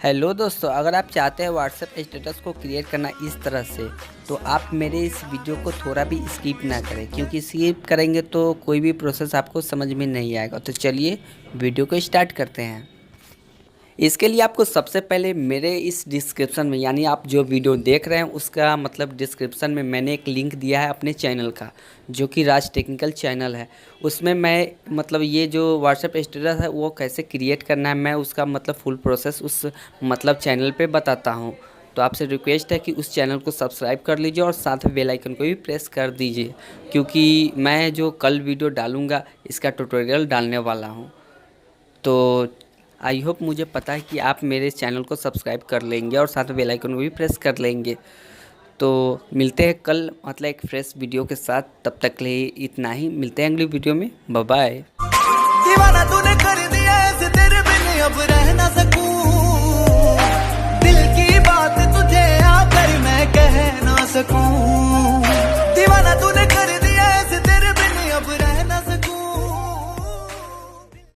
Hello दोस्तों, अगर आप चाहते हैं व्हाट्सएप स्टेटस को क्रिएट करना इस तरह से, तो आप मेरे इस वीडियो को थोड़ा भी स्किप ना करें, क्योंकि स्किप करेंगे तो कोई भी प्रोसेस आपको समझ में नहीं आएगा। तो चलिए वीडियो को स्टार्ट करते हैं। इसके लिए आपको सबसे पहले मेरे इस डिस्क्रिप्शन में, यानी आप जो वीडियो देख रहे हैं उसका मतलब डिस्क्रिप्शन में मैंने एक लिंक दिया है अपने चैनल का, जो कि राज टेक्निकल चैनल है। उसमें मैं मतलब ये जो व्हाट्सएप स्टेटस है वो कैसे क्रिएट करना है, मैं उसका मतलब फुल प्रोसेस उस मतलब चैनल पे बताता हूँ। तो आपसे रिक्वेस्ट है कि उस चैनल को सब्सक्राइब कर लीजिए और साथ में बेल आइकन को भी प्रेस कर दीजिए, क्योंकि मैं जो कल वीडियो डालूँगा इसका ट्यूटोरियल डालने वाला हूँ। तो आई होप, मुझे पता है कि आप मेरे चैनल को सब्सक्राइब कर लेंगे और साथ में बेल आइकन को भी प्रेस कर लेंगे। तो मिलते हैं कल मतलब एक फ्रेश वीडियो के साथ। तब तक के लिए इतना ही, मिलते हैं अगली वीडियो में। Bye bye.